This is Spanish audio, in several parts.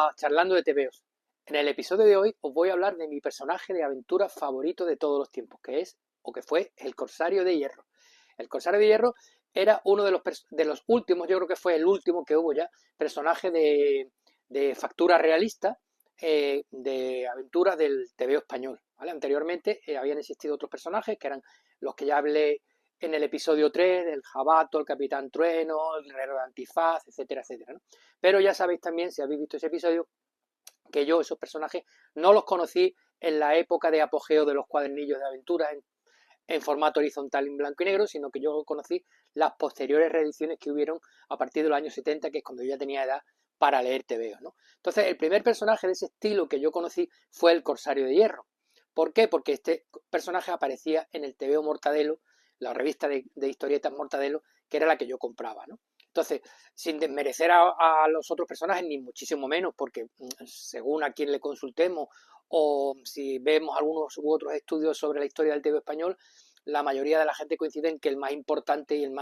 a Charlando de TVOs. En el episodio de hoy os voy a hablar de mi personaje de aventura favorito de todos los tiempos, que es, o que fue, el Corsario de Hierro. El Corsario de Hierro era uno de los últimos, yo creo que fue el último que hubo ya, personaje de factura realista, de aventuras del TVO español, ¿vale? Anteriormente habían existido otros personajes que eran los que ya hablé en el episodio 3, el Jabato, el Capitán Trueno, el Guerrero de Antifaz, etcétera, etcétera, ¿no? Pero ya sabéis también, si habéis visto ese episodio, que yo esos personajes no los conocí en la época de apogeo de los cuadernillos de aventuras en formato horizontal en blanco y negro, sino que yo conocí las posteriores reediciones que hubieron a partir de los años 70, que es cuando yo ya tenía edad para leer TVO, ¿no? Entonces, el primer personaje de ese estilo que yo conocí fue el Corsario de Hierro. ¿Por qué? Porque este personaje aparecía en el TVO Mortadelo, la revista de historietas Mortadelo, que era la que yo compraba, ¿no? Entonces, sin desmerecer a los otros personajes, ni muchísimo menos, porque según a quien le consultemos o si vemos algunos u otros estudios sobre la historia del TV español, la mayoría de la gente coincide en que el más importante y el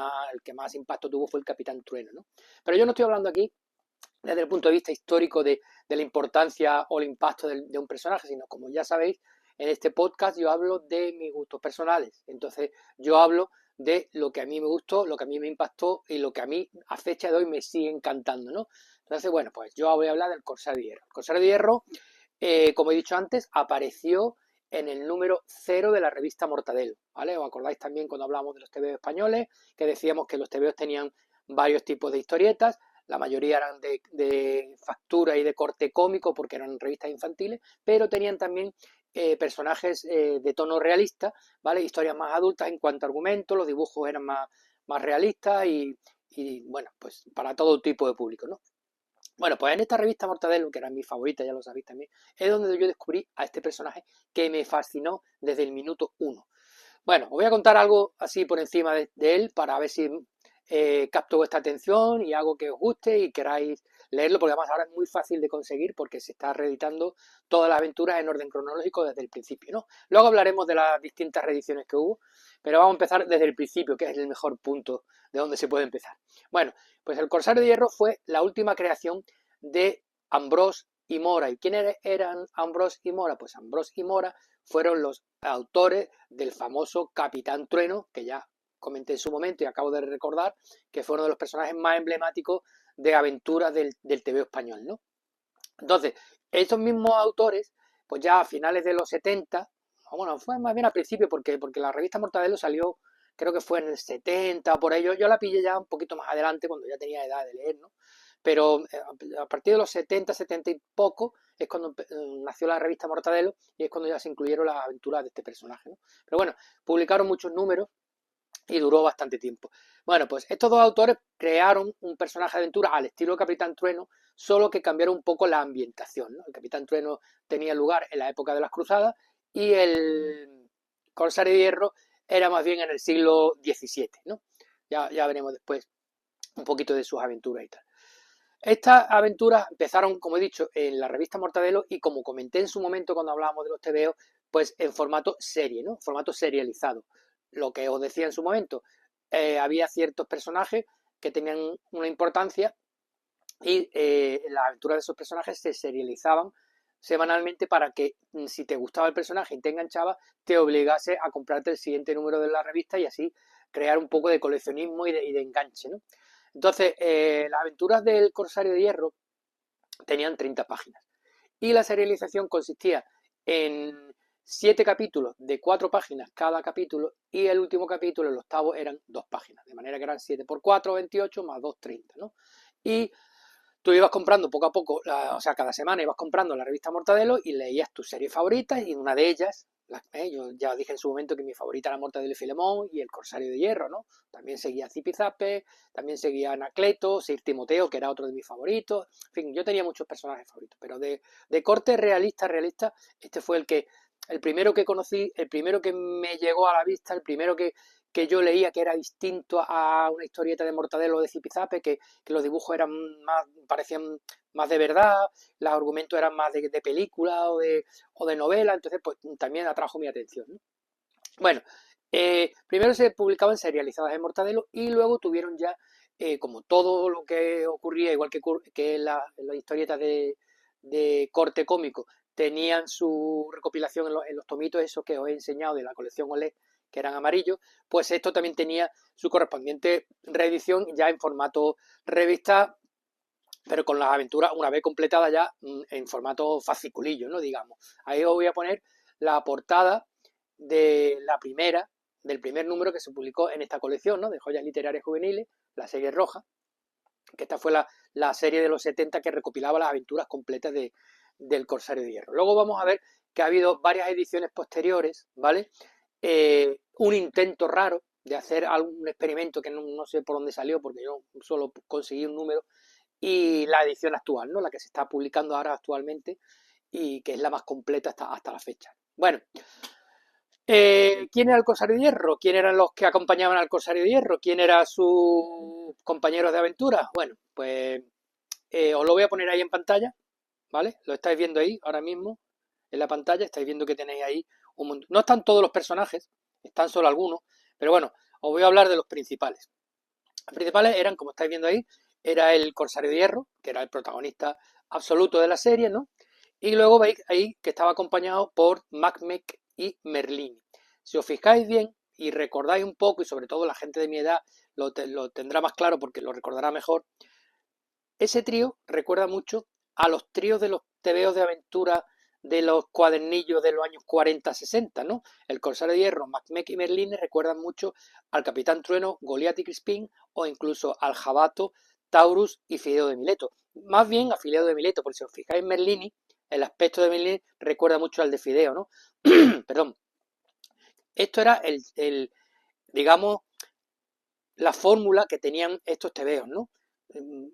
que más impacto tuvo fue el Capitán Trueno, ¿no? Pero yo no estoy hablando aquí desde el punto de vista histórico de la importancia o el impacto de un personaje, sino como ya sabéis, en este podcast yo hablo de mis gustos personales. Entonces yo hablo de lo que a mí me gustó, lo que a mí me impactó y lo que a mí a fecha de hoy me sigue encantando, ¿no? Entonces, bueno, pues yo voy a hablar del Corsario de Hierro. El Corsario de Hierro, como he dicho antes, apareció en el número 0 de la revista Mortadelo, ¿vale? ¿Os acordáis también cuando hablamos de los TVOs españoles? Que decíamos que los TVOs tenían varios tipos de historietas, la mayoría eran de factura y de corte cómico porque eran revistas infantiles, pero tenían también personajes de tono realista, ¿vale? Historias más adultas en cuanto a argumentos, los dibujos eran más realistas y, bueno, pues para todo tipo de público, ¿no? Bueno, pues en esta revista Mortadelo, que era mi favorita, ya lo sabéis también, es donde yo descubrí a este personaje que me fascinó desde el minuto 1. Bueno, os voy a contar algo así por encima de él para ver si capto vuestra atención y hago que os guste y queráis leerlo, porque además ahora es muy fácil de conseguir porque se está reeditando todas las aventuras en orden cronológico desde el principio, ¿no? Luego hablaremos de las distintas reediciones que hubo, pero vamos a empezar desde el principio, que es el mejor punto de donde se puede empezar. Bueno, pues el Corsario de Hierro fue la última creación de Ambrós y Mora. ¿Y quiénes eran Ambrós y Mora? Pues Ambrós y Mora fueron los autores del famoso Capitán Trueno, que ya comenté en su momento y acabo de recordar, que fue uno de los personajes más emblemáticos de aventuras del TVO español, ¿no? Entonces, estos mismos autores, pues ya a finales de los 70, bueno, fue más bien al principio, porque la revista Mortadelo salió, creo que fue en el 70 o por ahí, yo la pillé ya un poquito más adelante, cuando ya tenía edad de leer, ¿no? Pero a partir de los 70, 70 y poco, es cuando nació la revista Mortadelo y es cuando ya se incluyeron las aventuras de este personaje, ¿no? Pero bueno, publicaron muchos números y duró bastante tiempo. Bueno, pues estos dos autores crearon un personaje de aventura al estilo Capitán Trueno, solo que cambiaron un poco la ambientación, ¿no? El Capitán Trueno tenía lugar en la época de las Cruzadas y el Corsario de Hierro era más bien en el siglo XVII, ¿no? Ya veremos después un poquito de sus aventuras y tal. Estas aventuras empezaron, como he dicho, en la revista Mortadelo y como comenté en su momento cuando hablábamos de los TVO, pues en formato serie, ¿no? Formato serializado. Lo que os decía en su momento, había ciertos personajes que tenían una importancia y las aventuras de esos personajes se serializaban semanalmente para que si te gustaba el personaje y te enganchaba, te obligase a comprarte el siguiente número de la revista y así crear un poco de coleccionismo y de enganche, ¿no? Entonces, las aventuras del Corsario de Hierro tenían 30 páginas y la serialización consistía en 7 capítulos de 4 páginas cada capítulo y el último capítulo, el octavo, eran 2 páginas, de manera que eran 7 por 4, 28 más 2, 30, ¿no? Y tú ibas comprando poco a poco, o sea, cada semana ibas comprando la revista Mortadelo y leías tus series favoritas y una de ellas, yo ya dije en su momento que mi favorita era Mortadelo y Filemón y el Corsario de Hierro, ¿no? También seguía Zipizape, también seguía Anacleto, Sir Timoteo, que era otro de mis favoritos. En fin, yo tenía muchos personajes favoritos, pero de corte realista, este fue el primero que conocí, el primero que me llegó a la vista, el primero que yo leía que era distinto a una historieta de Mortadelo o de Zipizape, que los dibujos eran más, parecían más de verdad, los argumentos eran más de película o de novela, entonces pues también atrajo mi atención, ¿no? Bueno, primero se publicaban serializadas en Mortadelo y luego tuvieron ya, como todo lo que ocurría, igual que en las historietas de corte cómico tenían su recopilación en los tomitos esos que os he enseñado de la colección Olé, que eran amarillos, pues esto también tenía su correspondiente reedición ya en formato revista, pero con las aventuras una vez completadas ya en formato fasciculillo, ¿no? Digamos. Ahí os voy a poner la portada de la primera, del primer número que se publicó en esta colección, ¿no? De joyas literarias juveniles, la serie roja, que esta fue la serie de los 70 que recopilaba las aventuras completas del Corsario de Hierro. Luego vamos a ver que ha habido varias ediciones posteriores, ¿vale? Un intento raro de hacer algún experimento que no sé por dónde salió, porque yo solo conseguí un número, y la edición actual, ¿no? La que se está publicando ahora actualmente y que es la más completa hasta la fecha. Bueno, ¿quién era el Corsario de Hierro? ¿Quién eran los que acompañaban al Corsario de Hierro? ¿Quién era sus compañeros de aventura? Bueno, pues os lo voy a poner ahí en pantalla, ¿vale? Lo estáis viendo ahí ahora mismo en la pantalla, estáis viendo que tenéis ahí un montón. No están todos los personajes, están solo algunos, pero bueno, os voy a hablar de los principales. Los principales eran, como estáis viendo ahí, era el Corsario de Hierro, que era el protagonista absoluto de la serie, ¿no? Y luego veis ahí que estaba acompañado por Macmec y Merlini. Si os fijáis bien y recordáis un poco, y sobre todo la gente de mi edad lo tendrá más claro porque lo recordará mejor, ese trío recuerda mucho a los tríos de los tebeos de aventura de los cuadernillos de los años 40-60, ¿no? El Corsario de Hierro, Macmec y Merlini recuerdan mucho al Capitán Trueno, Goliat y Crispín, o incluso al Jabato, Taurus y Fideo de Mileto. Más bien a Fideo de Mileto, porque si os fijáis en Merlini, el aspecto de Merlini recuerda mucho al de Fideo, ¿no? Perdón. Esto era digamos, la fórmula que tenían estos tebeos, ¿no?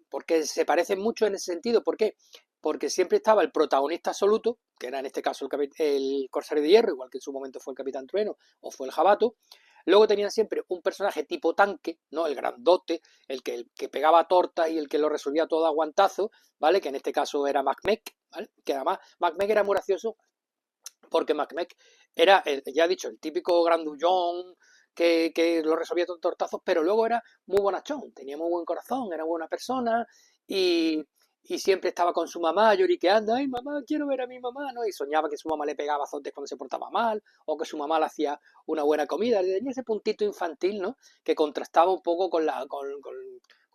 Porque se parecen mucho en ese sentido. ¿Por qué? Porque siempre estaba el protagonista absoluto, que era en este caso el Corsario de Hierro, igual que en su momento fue el Capitán Trueno o fue el Jabato. Luego tenían siempre un personaje tipo tanque, ¿no? El grandote, el que pegaba tortas y el que lo resolvía todo a guantazo, ¿vale? Que en este caso era Macmec, ¿vale? Que además Macmec era muy gracioso porque Macmec era, ya he dicho, el típico grandullón que lo resolvía con tortazos, pero luego era muy bonachón, tenía muy buen corazón, era buena persona y siempre estaba con su mamá lloriqueando, ay mamá, quiero ver a mi mamá, ¿no? Y soñaba que su mamá le pegaba azotes cuando se portaba mal, o que su mamá le hacía una buena comida, le tenía ese puntito infantil, ¿no? Que contrastaba un poco con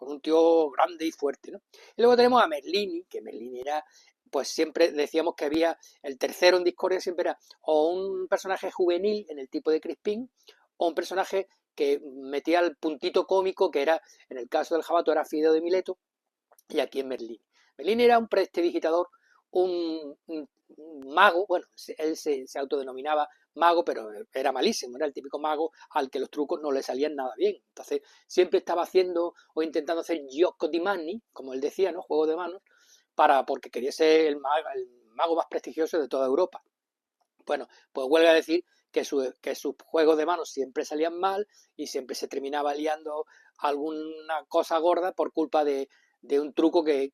un tío grande y fuerte, ¿no? Y luego tenemos a Merlini, que Merlini era, pues siempre decíamos que había, el tercero en discordia siempre era o un personaje juvenil en el tipo de Crispín, o un personaje que metía el puntito cómico, que era, en el caso del Jabato era Fideo de Mileto, y aquí en Merlín. Merlín era un prestidigitador, un mago, bueno, él se autodenominaba mago, pero era malísimo, era el típico mago al que los trucos no le salían nada bien. Entonces, siempre estaba haciendo o intentando hacer gioco di mani, como él decía, ¿no? Juego de manos, porque quería ser el mago más prestigioso de toda Europa. Bueno, pues huelga a decir que sus juegos de manos siempre salían mal y siempre se terminaba liando alguna cosa gorda por culpa de un truco que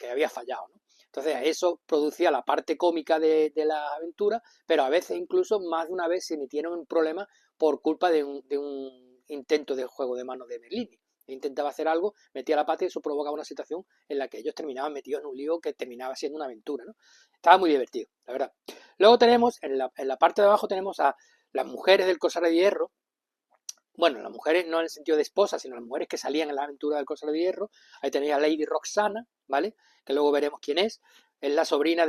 había fallado, ¿no? Entonces eso producía la parte cómica de la aventura, pero a veces incluso más de una vez se metieron problemas por culpa de un intento de juego de manos de Merlini. Intentaba hacer algo, metía la pata y eso provocaba una situación en la que ellos terminaban metidos en un lío que terminaba siendo una aventura, ¿no? Estaba muy divertido, la verdad. Luego tenemos, en la parte de abajo tenemos a las mujeres del Corsario de Hierro. Bueno, las mujeres no en el sentido de esposas, sino las mujeres que salían en la aventura del Corsario de Hierro. Ahí tenéis a Lady Roxana, ¿vale? Que luego veremos quién es. Es la sobrina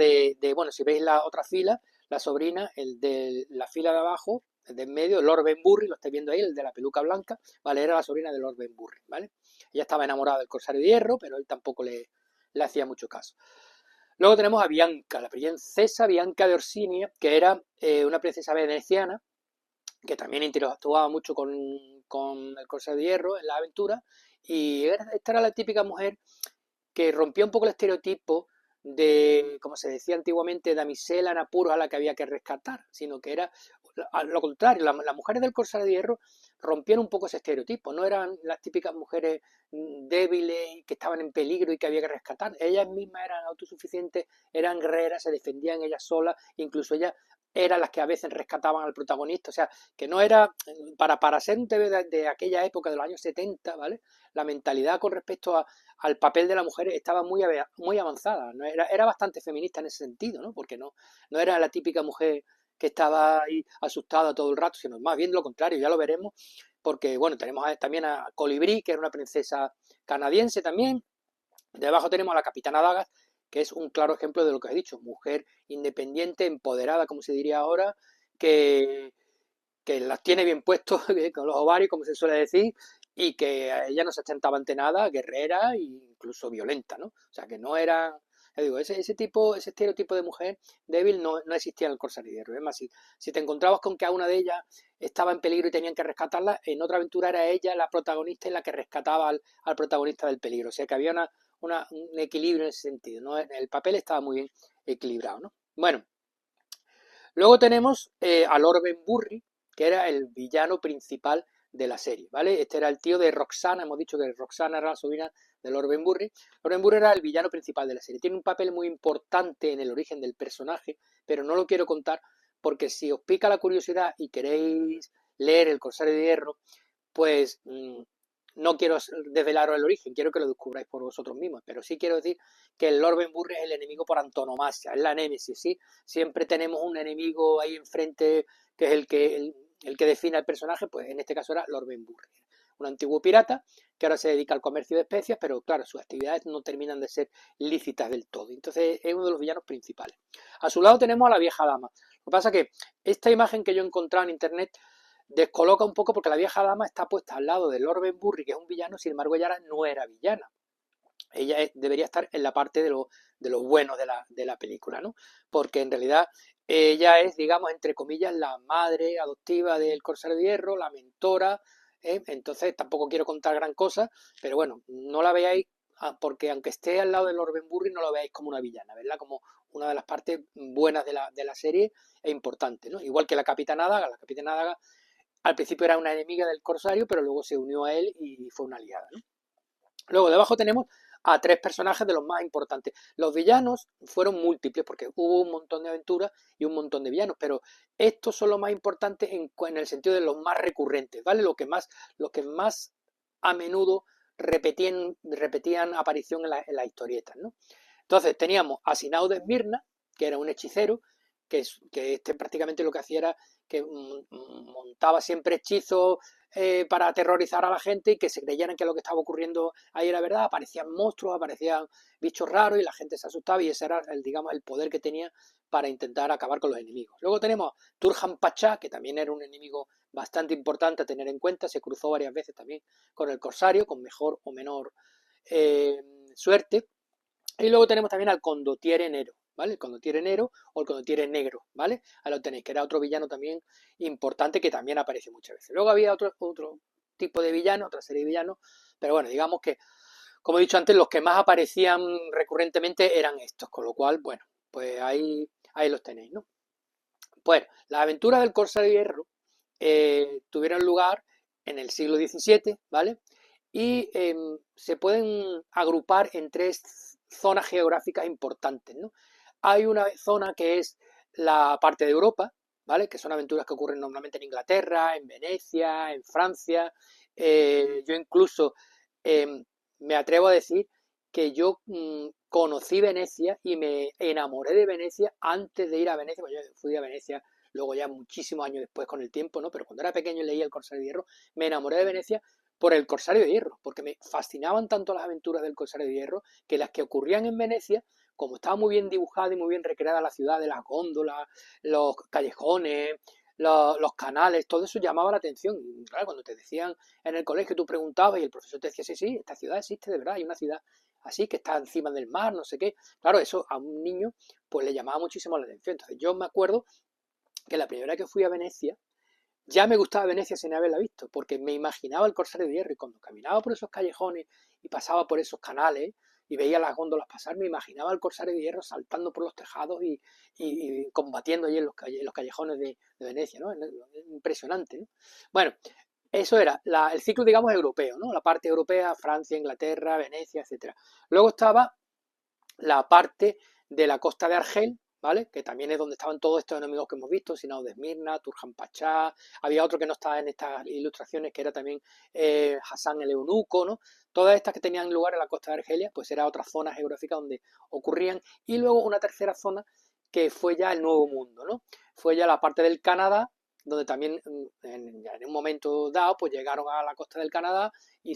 bueno, si veis la otra fila, la sobrina, el de la fila de abajo, el de en medio, Lord Benburry, lo estáis viendo ahí, el de la peluca blanca, ¿vale? Era la sobrina de Lord Benburry, ¿vale? Ella estaba enamorada del Corsario de Hierro, pero él tampoco le hacía mucho caso. Luego tenemos a Bianca, la princesa Bianca de Orsinia, que era una princesa veneciana, que también interactuaba mucho con el Corsario de Hierro en la aventura, y esta era la típica mujer que rompía un poco el estereotipo de, como se decía antiguamente, damisela en apuros a la que había que rescatar, sino que era lo contrario, las mujeres del Corsario de Hierro rompían un poco ese estereotipo, no eran las típicas mujeres débiles que estaban en peligro y que había que rescatar, ellas mismas eran autosuficientes, eran guerreras, se defendían ellas solas, incluso ellas eran las que a veces rescataban al protagonista, o sea, que no era, para ser un TV de aquella época, de los años 70, ¿vale? La mentalidad con respecto al papel de la mujer estaba muy avanzada, ¿no? Era bastante feminista en ese sentido, ¿no? Porque no era la típica mujer que estaba ahí asustada todo el rato, sino más bien lo contrario, ya lo veremos, porque, bueno, tenemos también a Colibrí, que era una princesa canadiense también. Debajo tenemos a la Capitana Dagas, que es un claro ejemplo de lo que he dicho, mujer independiente, empoderada, como se diría ahora, que, que las tiene bien puestos con los ovarios, como se suele decir, y que ella no se ostentaba ante nada, guerrera e incluso violenta, ¿no? O sea, que no era, ya digo, ese estereotipo de mujer débil no existía en el Corsario de Hierro. Es más, si te encontrabas con que a una de ellas estaba en peligro y tenían que rescatarla, en otra aventura era ella la protagonista y la que rescataba al protagonista del peligro. O sea, que había un equilibrio en ese sentido, ¿no? El papel estaba muy bien equilibrado, ¿no? Bueno, luego tenemos a Lord Ben Burry, que era el villano principal de la serie, ¿vale? Este era el tío de Roxana, hemos dicho que Roxana era la sobrina de Lord Ben Burry. Lord Ben Burry era el villano principal de la serie. Tiene un papel muy importante en el origen del personaje, pero no lo quiero contar porque si os pica la curiosidad y queréis leer El Corsario de Hierro, pues no quiero desvelaros el origen, quiero que lo descubráis por vosotros mismos, pero sí quiero decir que el Lord Ben Burry es el enemigo por antonomasia, es la némesis, ¿sí? Siempre tenemos un enemigo ahí enfrente que es el que define al personaje, pues en este caso era Lord Ben Burry, un antiguo pirata que ahora se dedica al comercio de especias, pero claro, sus actividades no terminan de ser lícitas del todo, entonces es uno de los villanos principales. A su lado tenemos a la vieja dama. Lo que pasa es que esta imagen que yo he encontrado en internet descoloca un poco porque la vieja dama está puesta al lado de Lord Ben Burry, que es un villano, sin embargo ella no era villana. Ella debería estar en la parte de lo bueno de la película, ¿no? Porque en realidad ella es, digamos, entre comillas, la madre adoptiva del Corsario de Hierro, la mentora, entonces tampoco quiero contar gran cosa, pero bueno, no la veáis, porque aunque esté al lado de Lord Ben Burry, no lo veáis como una villana, ¿verdad? Como una de las partes buenas de la serie e importante, ¿no? Igual que la Capitana Daga, al principio era una enemiga del Corsario, pero luego se unió a él y fue una aliada, ¿no? Luego debajo tenemos a tres personajes de los más importantes. Los villanos fueron múltiples porque hubo un montón de aventuras y un montón de villanos, pero estos son los más importantes en el sentido de los más recurrentes, ¿vale? Los que más a menudo repetían aparición en las historietas, ¿no? Entonces teníamos a Sinao de Esmirna, que era un hechicero, que este prácticamente lo que hacía era que montaba siempre hechizos para aterrorizar a la gente y que se creyeran que lo que estaba ocurriendo ahí era verdad. Aparecían monstruos, aparecían bichos raros y la gente se asustaba y ese era, digamos, el poder que tenía para intentar acabar con los enemigos. Luego tenemos Turhan Pachá, que también era un enemigo bastante importante a tener en cuenta, se cruzó varias veces también con el Corsario, con mejor o menor suerte. Y luego tenemos también al Condottiere Nero, ¿vale? El Condottiere Nero o el Condottiere Negro, ¿vale? Ahí lo tenéis, que era otro villano también importante que también aparece muchas veces. Luego había otro tipo de villano, otra serie de villanos, pero bueno, digamos que, como he dicho antes, los que más aparecían recurrentemente eran estos, con lo cual, bueno, pues ahí los tenéis, ¿no? Bueno, las aventuras del Corsario de Hierro tuvieron lugar en el siglo XVII, ¿vale? Y se pueden agrupar en tres zonas geográficas importantes, ¿no? Hay una zona que es la parte de Europa, ¿vale? Que son aventuras que ocurren normalmente en Inglaterra, en Venecia, en Francia. Yo incluso me atrevo a decir que yo conocí Venecia y me enamoré de Venecia antes de ir a Venecia, porque yo fui a Venecia luego ya muchísimos años después con el tiempo, ¿no? Pero cuando era pequeño y leía El Corsario de Hierro, me enamoré de Venecia por El Corsario de Hierro, porque me fascinaban tanto las aventuras del Corsario de Hierro que las que ocurrían en Venecia, como estaba muy bien dibujada y muy bien recreada la ciudad, de las góndolas, los callejones, los canales, todo eso llamaba la atención. Y claro, cuando te decían en el colegio, tú preguntabas y el profesor te decía, sí, sí, esta ciudad existe de verdad, hay una ciudad así que está encima del mar, no sé qué. Claro, eso a un niño pues le llamaba muchísimo la atención. Entonces yo me acuerdo que la primera vez que fui a Venecia, ya me gustaba Venecia sin haberla visto, porque me imaginaba el Corsario de Hierro y cuando caminaba por esos callejones y pasaba por esos canales y veía las góndolas pasar, me imaginaba el Corsario de Hierro saltando por los tejados y combatiendo allí en los callejones de Venecia, ¿no? Impresionante, ¿no? Bueno, eso era el ciclo, digamos, europeo, ¿no? La parte europea, Francia, Inglaterra, Venecia, etcétera. Luego estaba la parte de la costa de Argel, ¿vale? Que también es donde estaban todos estos enemigos que hemos visto, Sinao de Esmirna, Turhan Pachá, había otro que no estaba en estas ilustraciones, que era también Hassan el Eunuco, ¿no? Todas estas que tenían lugar en la costa de Argelia, pues era otra zona geográfica donde ocurrían, y luego una tercera zona que fue ya el Nuevo Mundo, ¿no? Fue ya la parte del Canadá, donde también en un momento dado pues llegaron a la costa del Canadá y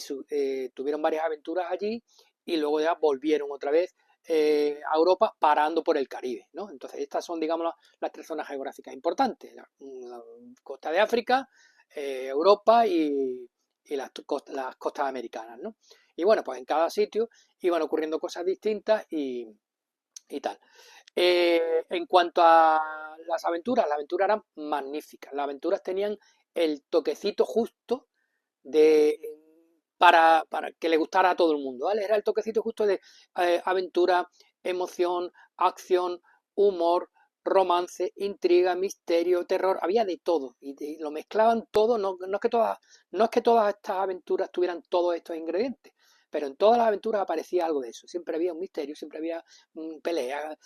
tuvieron varias aventuras allí y luego ya volvieron otra vez a Europa parando por el Caribe, ¿no? Entonces estas son, digamos, las tres zonas geográficas importantes, la costa de África, Europa y las costas americanas, ¿no? Y bueno, pues en cada sitio iban ocurriendo cosas distintas y tal. En cuanto a las aventuras eran magníficas. Las aventuras tenían el toquecito justo de para que le gustara a todo el mundo, ¿vale? Era el toquecito justo de aventura, emoción, acción, humor, romance, intriga, misterio, terror, había de todo y lo mezclaban todo, no es que todas estas aventuras tuvieran todos estos ingredientes, pero en todas las aventuras aparecía algo de eso, siempre había un misterio, siempre había peleas,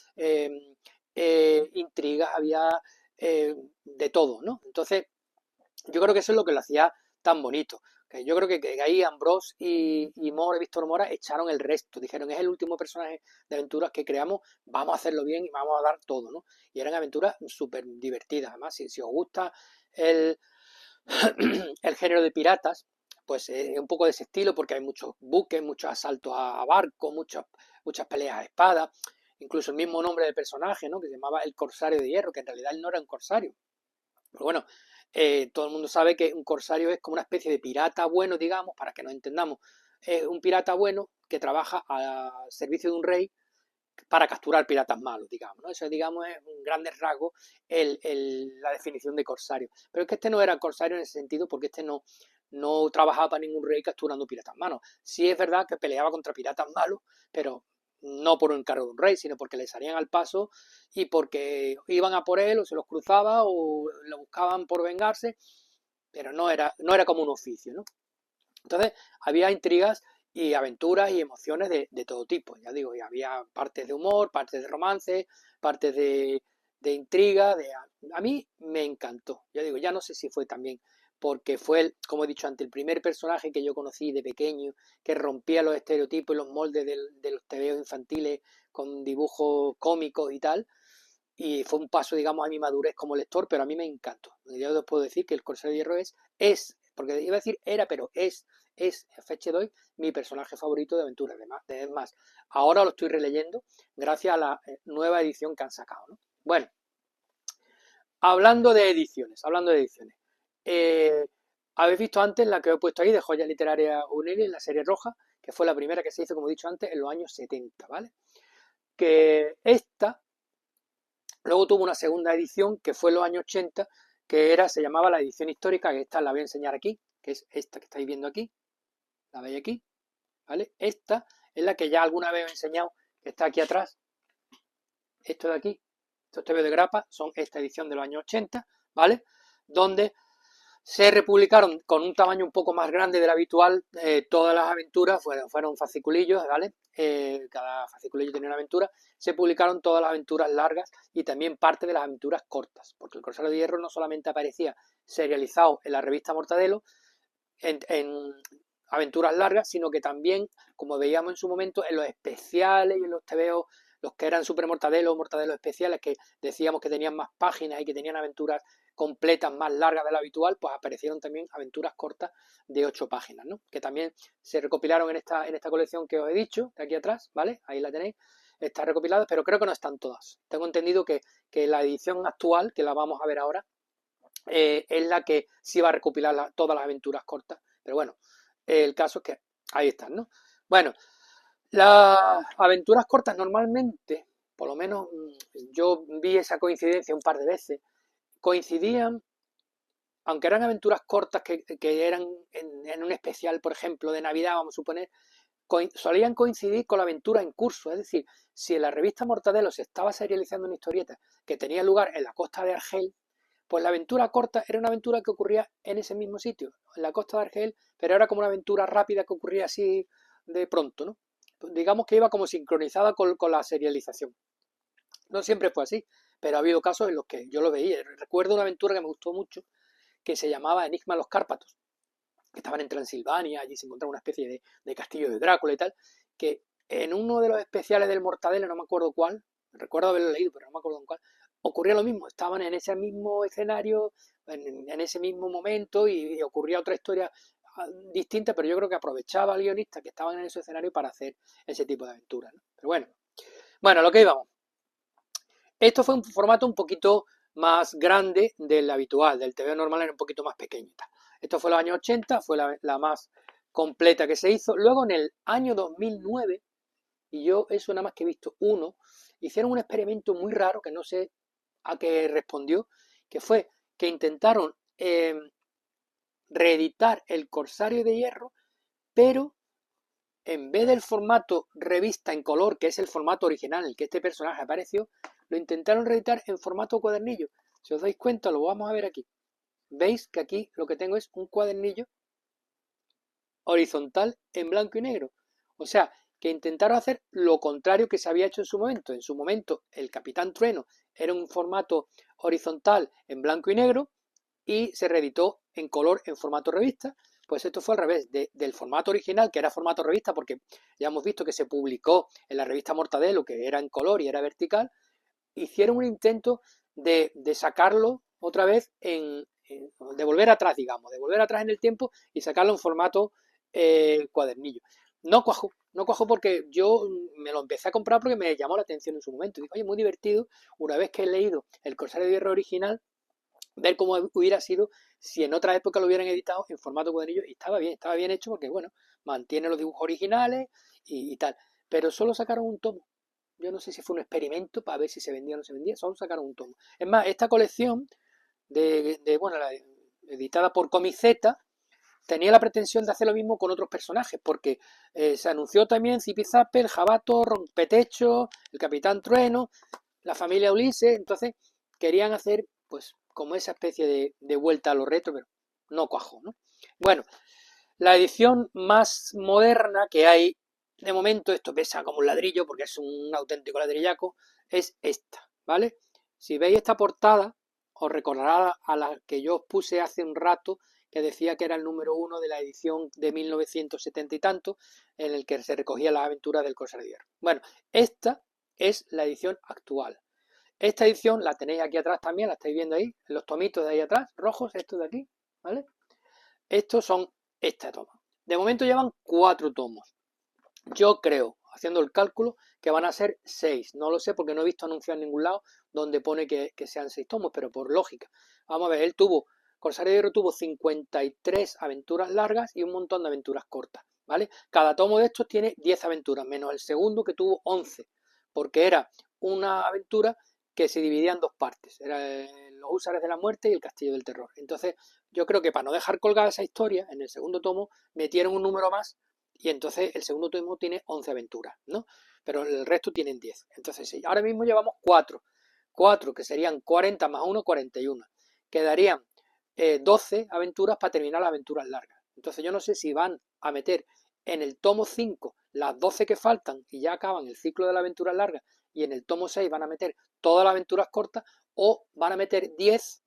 intrigas, había de todo, ¿no? Entonces, yo creo que eso es lo que lo hacía tan bonito. Que yo creo que ahí Ambrose y Mora, Víctor Mora echaron el resto. Dijeron, es el último personaje de aventuras que creamos, vamos a hacerlo bien y vamos a dar todo, ¿no? Y eran aventuras súper divertidas. Además, si os gusta el, el género de piratas, pues es un poco de ese estilo porque hay muchos buques, muchos asaltos a barcos, muchas peleas a espada, incluso el mismo nombre del personaje, ¿no? Que se llamaba el Corsario de Hierro, que en realidad él no era un corsario. Pero bueno, todo el mundo sabe que un corsario es como una especie de pirata bueno, digamos, para que nos entendamos. Es un pirata bueno que trabaja al servicio de un rey para capturar piratas malos, digamos, ¿no? Eso, digamos, es un grandes rasgos la definición de corsario. Pero es que este no era corsario en ese sentido porque este no trabajaba para ningún rey capturando piratas malos. Sí es verdad que peleaba contra piratas malos, pero no por un encargo de un rey, sino porque le salían al paso y porque iban a por él o se los cruzaba o lo buscaban por vengarse, pero no era como un oficio, ¿no? Entonces había intrigas y aventuras y emociones de todo tipo, ya digo, y había partes de humor, partes de romance, partes de intriga, a mí me encantó, ya digo, ya no sé si fue también porque fue, como he dicho antes, el primer personaje que yo conocí de pequeño, que rompía los estereotipos y los moldes de los tebeos infantiles con dibujos cómicos y tal, y fue un paso, digamos, a mi madurez como lector, pero a mí me encantó. Yo os puedo decir que el Corsario de Hierro porque iba a decir era, pero es a fecha de hoy mi personaje favorito de aventuras. Es más, ahora lo estoy releyendo gracias a la nueva edición que han sacado, ¿no? Bueno, hablando de ediciones, habéis visto antes la que he puesto ahí de Joyas Literarias Juveniles, la serie roja, que fue la primera que se hizo, como he dicho antes, en los años 70, ¿vale? Que esta luego tuvo una segunda edición que fue en los años 80, se llamaba la edición histórica, que esta la voy a enseñar aquí, que es esta que estáis viendo aquí, la veis aquí, ¿vale? Esta es la que ya alguna vez os he enseñado, que está aquí atrás, esto de aquí, estos tebeos de grapa, son esta edición de los años 80, ¿vale? Donde se republicaron con un tamaño un poco más grande del habitual, todas las aventuras fueron fasciculillos, ¿vale? Cada fasciculillo tenía una aventura, se publicaron todas las aventuras largas y también parte de las aventuras cortas, porque el Corsario de Hierro no solamente aparecía serializado en la revista Mortadelo, en aventuras largas, sino que también, como veíamos en su momento, en los especiales y en los tebeos, los que eran Super Mortadelo o Mortadelo especiales, que decíamos que tenían más páginas y que tenían aventuras completas más largas de lo habitual, pues aparecieron también aventuras cortas de 8 páginas, ¿no? Que también se recopilaron en esta colección que os he dicho, de aquí atrás, ¿vale? Ahí la tenéis, está recopilada, pero creo que no están todas. Tengo entendido que la edición actual, que la vamos a ver ahora, es la que sí va a recopilar todas las aventuras cortas, pero bueno, el caso es que ahí están, ¿no? Bueno, las aventuras cortas normalmente, por lo menos yo vi esa coincidencia un par de veces, coincidían, aunque eran aventuras cortas que eran en un especial, por ejemplo, de Navidad, vamos a suponer, solían coincidir con la aventura en curso. Es decir, si en la revista Mortadelo se estaba serializando una historieta que tenía lugar en la costa de Argel, pues la aventura corta era una aventura que ocurría en ese mismo sitio, en la costa de Argel, pero era como una aventura rápida que ocurría así de pronto, ¿no? Digamos que iba como sincronizada con la serialización. No siempre fue así, pero ha habido casos en los que yo lo veía. Recuerdo una aventura que me gustó mucho, que se llamaba Enigma en los Cárpatos, que estaban en Transilvania, allí se encontraba una especie de castillo de Drácula y tal, que en uno de los especiales del Mortadelo, no me acuerdo cuál, recuerdo haberlo leído, pero no me acuerdo en cuál, ocurría lo mismo, estaban en ese mismo escenario, en ese mismo momento, y ocurría otra historia distinta, pero yo creo que aprovechaba al guionista que estaban en ese escenario para hacer ese tipo de aventuras, ¿no? Pero bueno, lo que íbamos. Esto fue un formato un poquito más grande del habitual, del TV normal era un poquito más pequeño. Esto fue en los años 80, fue la más completa que se hizo. Luego en el año 2009, y yo eso nada más que he visto uno, hicieron un experimento muy raro que no sé a qué respondió, que fue que intentaron reeditar El Corsario de Hierro, pero en vez del formato revista en color, que es el formato original en el que este personaje apareció, lo intentaron reeditar en formato cuadernillo. Si os dais cuenta, lo vamos a ver aquí. Veis que aquí lo que tengo es un cuadernillo horizontal en blanco y negro. O sea, que intentaron hacer lo contrario que se había hecho en su momento. En su momento, el Capitán Trueno era un formato horizontal en blanco y negro y se reeditó en color en formato revista. Pues esto fue al revés, del formato original, que era formato revista, porque ya hemos visto que se publicó en la revista Mortadelo, que era en color y era vertical, hicieron un intento de sacarlo otra vez de volver atrás, digamos, de volver atrás en el tiempo y sacarlo en formato cuadernillo. No cuajó porque yo me lo empecé a comprar porque me llamó la atención en su momento. Digo, oye, muy divertido, una vez que he leído El Corsario de Hierro original, ver cómo hubiera sido si en otra época lo hubieran editado en formato cuadernillo, y estaba bien hecho porque, bueno, mantiene los dibujos originales y tal. Pero solo sacaron un tomo. Yo no sé si fue un experimento para ver si se vendía o no se vendía, solo sacaron un tomo. Es más, esta colección bueno, editada por Comiceta, tenía la pretensión de hacer lo mismo con otros personajes, porque se anunció también Zipizape, el Jabato, Rompetecho, el Capitán Trueno, la familia Ulises, entonces querían hacer pues como esa especie de vuelta a los retro, pero no cuajó, ¿no? Bueno, la edición más moderna que hay, de momento, esto pesa como un ladrillo porque es un auténtico ladrillaco, es esta, ¿vale? Si veis esta portada, os recordará a la que yo os puse hace un rato, que decía que era el número 1 de la edición de 1970 y tanto, en el que se recogía las aventuras del Corsario de Hierro. Bueno, esta es la edición actual. Esta edición la tenéis aquí atrás también, la estáis viendo ahí, los tomitos de ahí atrás, rojos, estos de aquí, ¿vale? Estos son esta toma. De momento llevan 4 tomos. Yo creo, haciendo el cálculo, que van a ser 6. No lo sé porque no he visto anunciado en ningún lado donde pone que sean 6 tomos, pero por lógica. Vamos a ver, Corsario de Hierro tuvo 53 aventuras largas y un montón de aventuras cortas, ¿vale? Cada tomo de estos tiene 10 aventuras, menos el segundo que tuvo 11, porque era una aventura que se dividía en dos partes. Era los Húsares de la Muerte y el Castillo del Terror. Entonces, yo creo que para no dejar colgada esa historia, en el segundo tomo metieron un número más y entonces el segundo tomo tiene 11 aventuras, ¿no? Pero el resto tienen 10. Entonces, sí, ahora mismo llevamos 4. 4 que serían 40 más 1, 41. Quedarían 12 aventuras para terminar las aventuras largas. Entonces, yo no sé si van a meter en el tomo 5 las 12 que faltan y ya acaban el ciclo de la aventura larga, y en el tomo 6 van a meter todas las aventuras cortas, o van a meter 10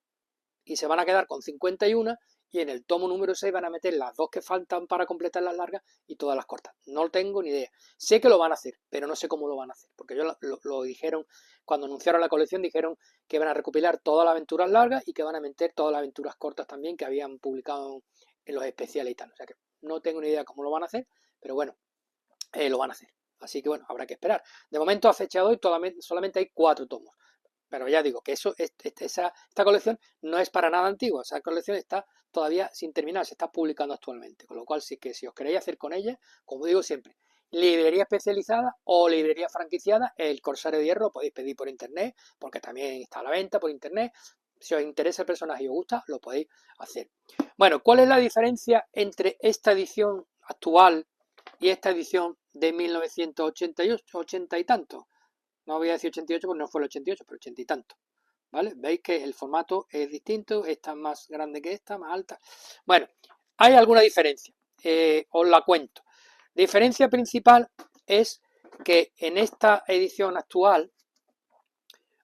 y se van a quedar con 51, y en el tomo número 6 van a meter las 2 que faltan para completar las largas y todas las cortas. No tengo ni idea. Sé que lo van a hacer, pero no sé cómo lo van a hacer, porque ellos lo dijeron, cuando anunciaron la colección, dijeron que van a recopilar todas las aventuras largas y que van a meter todas las aventuras cortas también que habían publicado en los especiales y tal. O sea que no tengo ni idea cómo lo van a hacer, pero bueno, lo van a hacer. Así que bueno, habrá que esperar. De momento, a fecha de hoy, solamente hay 4 tomos. Pero ya digo que esta colección no es para nada antigua. Esa colección está todavía sin terminar, se está publicando actualmente. Con lo cual, sí que si os queréis hacer con ella, como digo siempre, librería especializada o librería franquiciada, el Corsario de Hierro lo podéis pedir por internet, porque también está a la venta por internet. Si os interesa el personaje y os gusta, lo podéis hacer. Bueno, ¿cuál es la diferencia entre esta edición actual y esta edición de 1988, 80 y tanto? No voy a decir 88 porque no fue el 88, pero 80 y tanto. ¿Vale? Veis que el formato es distinto, esta es más grande que esta, más alta. Bueno, hay alguna diferencia. Os la cuento. La diferencia principal es que en esta edición actual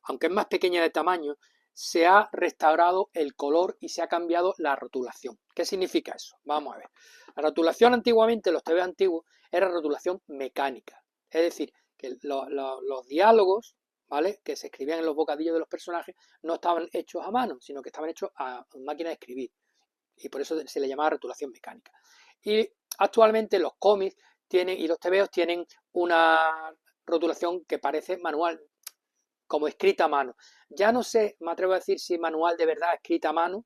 aunque es más pequeña de tamaño, se ha restaurado el color y se ha cambiado la rotulación. ¿Qué significa eso? Vamos a ver. La rotulación antiguamente, los TVs antiguos, era rotulación mecánica. Es decir, que los diálogos, ¿vale?, que se escribían en los bocadillos de los personajes no estaban hechos a mano, sino que estaban hechos a máquina de escribir. Y por eso se le llamaba rotulación mecánica. Y actualmente los cómics tienen y los TVOs tienen una rotulación que parece manual, como escrita a mano. Ya no sé, me atrevo a decir si manual de verdad escrita a mano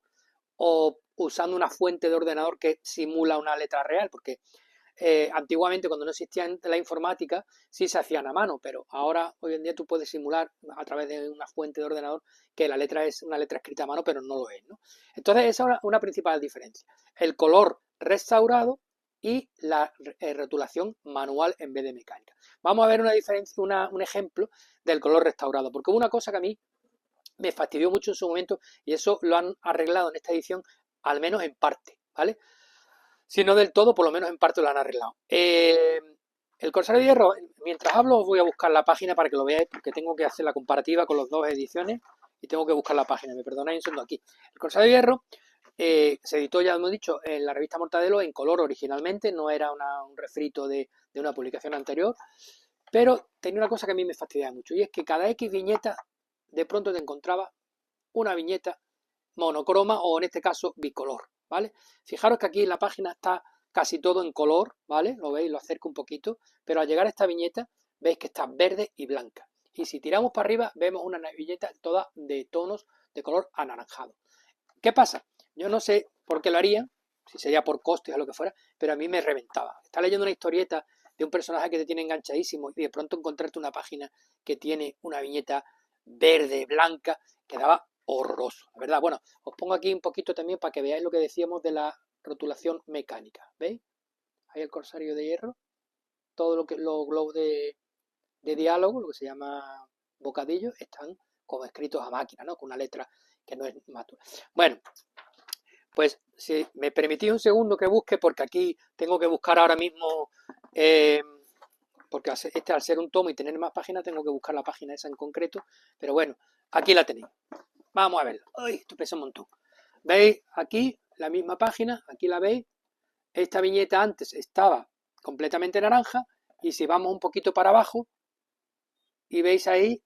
o usando una fuente de ordenador que simula una letra real, porque antiguamente cuando no existía la informática sí se hacían a mano, pero ahora hoy en día tú puedes simular a través de una fuente de ordenador que la letra es una letra escrita a mano, pero no lo es, ¿no? Entonces esa es una principal diferencia. El color restaurado y la rotulación manual en vez de mecánica. Vamos a ver una diferencia, un ejemplo del color restaurado, porque hubo una cosa que a mí me fastidió mucho en su momento y eso lo han arreglado en esta edición, al menos en parte, ¿vale? Si no del todo, por lo menos en parte lo han arreglado. El Corsario de Hierro, mientras hablo os voy a buscar la página para que lo veáis, porque tengo que hacer la comparativa con las dos ediciones y tengo que buscar la página, me perdonáis un segundo aquí. El Corsario de Hierro se editó, ya hemos dicho, en la revista Mortadelo en color originalmente, no era un refrito de una publicación anterior, pero tenía una cosa que a mí me fastidiaba mucho, y es que cada X viñeta de pronto te encontraba una viñeta monocroma o en este caso bicolor, ¿vale? Fijaros que aquí en la página está casi todo en color, ¿vale? Lo veis, lo acerco un poquito, pero al llegar a esta viñeta veis que está verde y blanca. Y si tiramos para arriba vemos una viñeta toda de tonos de color anaranjado. ¿Qué pasa? Yo no sé por qué lo harían, si sería por costes o lo que fuera, pero a mí me reventaba. Estás leyendo una historieta de un personaje que te tiene enganchadísimo y de pronto encontrarte una página que tiene una viñeta verde, blanca, quedaba horroroso, la verdad. Bueno, os pongo aquí un poquito también para que veáis lo que decíamos de la rotulación mecánica, ¿veis? Ahí el Corsario de Hierro, todo lo que los globos de diálogo, lo que se llama bocadillo, están como escritos a máquina, ¿no? Con una letra que no es matura. Bueno, pues si me permitís un segundo que busque, porque aquí tengo que buscar ahora mismo, porque al ser un tomo y tener más páginas, tengo que buscar la página esa en concreto, pero bueno, aquí la tenéis. Vamos a verla. ¡Ay, esto pesa un montón! ¿Veis aquí la misma página? Aquí la veis. Esta viñeta antes estaba completamente naranja y si vamos un poquito para abajo y veis ahí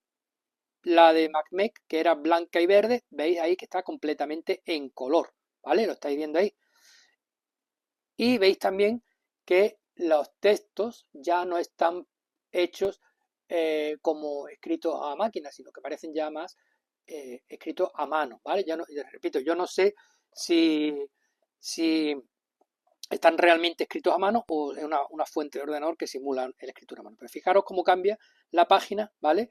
la de MacMec, que era blanca y verde, veis ahí que está completamente en color, ¿vale? Lo estáis viendo ahí. Y veis también que los textos ya no están hechos como escritos a máquina, sino que parecen ya más escritos a mano, ¿vale? Ya no, repito, yo no sé si están realmente escritos a mano o es una fuente de ordenador que simula la escritura a mano. Pero fijaros cómo cambia la página, ¿vale?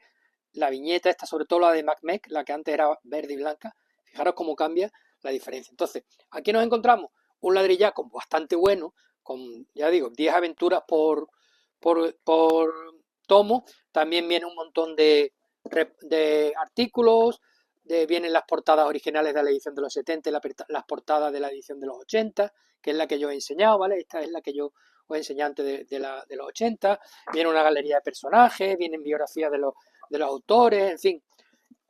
La viñeta esta, sobre todo la de MacMec, la que antes era verde y blanca, fijaros cómo cambia la diferencia. Entonces, aquí nos encontramos un ladrillaco bastante bueno, con, ya digo, 10 aventuras por tomo. También viene un montón de artículos, vienen las portadas originales de la edición de los 70 y las portadas de la edición de los 80, que es la que yo he enseñado, ¿vale? Esta es la que yo os he enseñado antes de los 80. Viene una galería de personajes, vienen biografías de los autores, en fin.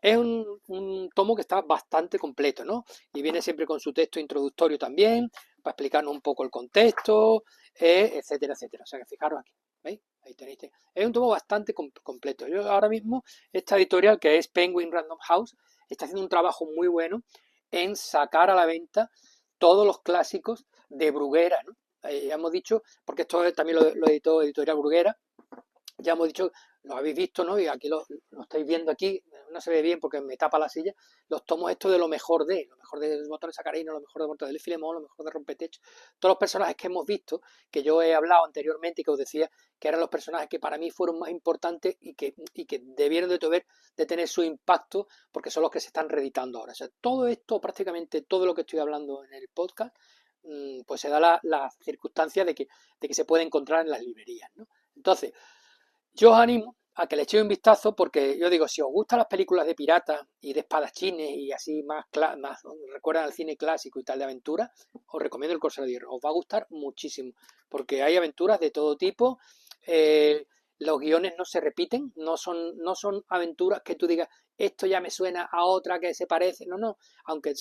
Es un tomo que está bastante completo, ¿no? Y viene siempre con su texto introductorio también, para explicarnos un poco el contexto, etcétera, etcétera. O sea que fijaros aquí, ¿veis? Ahí tenéis. Es un tomo bastante completo. Yo ahora mismo, esta editorial que es Penguin Random House, está haciendo un trabajo muy bueno en sacar a la venta todos los clásicos de Bruguera, ¿no? Ya hemos dicho, porque esto también lo editó Editorial Bruguera, ya hemos dicho, lo habéis visto, ¿no? Y aquí lo estáis viendo aquí, no se ve bien porque me tapa la silla, los tomos estos de lo mejor de Botones Sacarino, lo mejor de Mortadelo y Filemón, lo mejor de Rompetecho, todos los personajes que hemos visto, que yo he hablado anteriormente y que os decía que eran los personajes que para mí fueron más importantes y que debieron de tener su impacto porque son los que se están reeditando ahora. O sea, todo esto, prácticamente todo lo que estoy hablando en el podcast, pues se da la circunstancia de que se puede encontrar en las librerías, ¿no? Entonces, yo os animo a que le echéis un vistazo porque yo digo, si os gustan las películas de piratas y de espadachines y así más recuerdan al cine clásico y tal de aventura, os recomiendo el Corsario de Hierro. Os va a gustar muchísimo porque hay aventuras de todo tipo. los guiones no se repiten, no son aventuras que tú digas, esto ya me suena a otra que se parece, no, aunque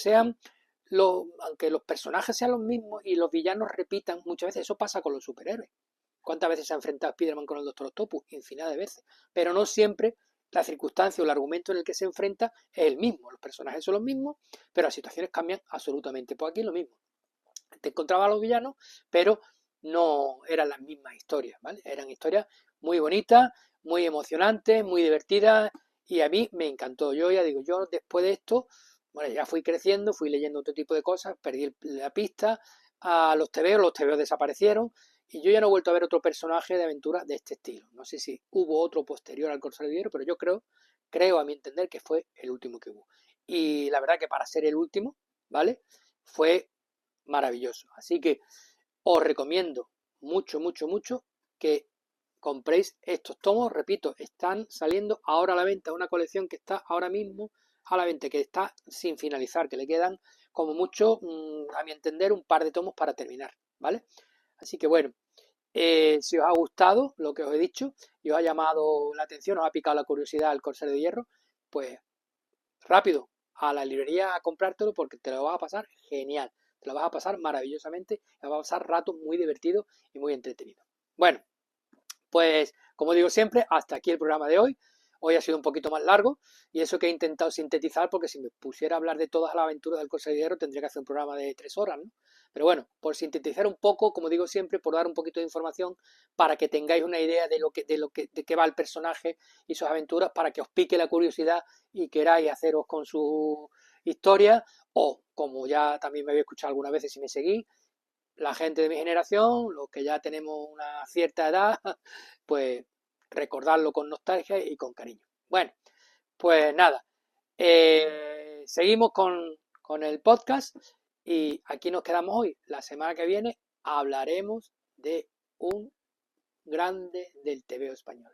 aunque los personajes sean los mismos y los villanos repitan, muchas veces eso pasa con los superhéroes. ¿Cuántas veces se ha enfrentado Spider-Man con el Doctor Octopus? Infinidad de veces. Pero no siempre la circunstancia o el argumento en el que se enfrenta es el mismo. Los personajes son los mismos, pero las situaciones cambian absolutamente. Pues aquí es lo mismo. Te encontraba a los villanos, pero no eran las mismas historias, ¿vale? Eran historias muy bonitas, muy emocionantes, muy divertidas y a mí me encantó. Yo ya digo, yo después de esto, bueno, ya fui creciendo, fui leyendo otro tipo de cosas, perdí la pista a los TVOs desaparecieron y yo ya no he vuelto a ver otro personaje de aventura de este estilo. No sé si hubo otro posterior al Corsario de Hierro, pero yo creo a mi entender que fue el último que hubo. Y la verdad que para ser el último, ¿vale? Fue maravilloso. Así que os recomiendo mucho que compréis estos tomos. Repito, están saliendo ahora a la venta, una colección que está ahora mismo a la venta, que está sin finalizar, que le quedan como mucho, a mi entender, un par de tomos para terminar, ¿vale? Así que bueno, si os ha gustado lo que os he dicho y os ha llamado la atención, os ha picado la curiosidad al Corsario de Hierro, pues rápido a la librería a comprártelo porque te lo vas a pasar genial. Te lo vas a pasar maravillosamente, te vas a pasar ratos muy divertidos y muy entretenidos. Bueno, pues como digo siempre, hasta aquí el programa de hoy. Hoy ha sido un poquito más largo y eso que he intentado sintetizar porque si me pusiera a hablar de todas las aventuras del Corsario de Hierro tendría que hacer un programa de 3 horas, ¿no? Pero bueno, por sintetizar un poco, como digo siempre, por dar un poquito de información para que tengáis una idea de qué va el personaje y sus aventuras, para que os pique la curiosidad y queráis haceros con su historia, o como ya también me habéis escuchado algunas veces si me seguís, la gente de mi generación, los que ya tenemos una cierta edad, pues recordarlo con nostalgia y con cariño. Bueno, pues nada, seguimos con el podcast y aquí nos quedamos hoy. La semana que viene hablaremos de un grande del TVO español.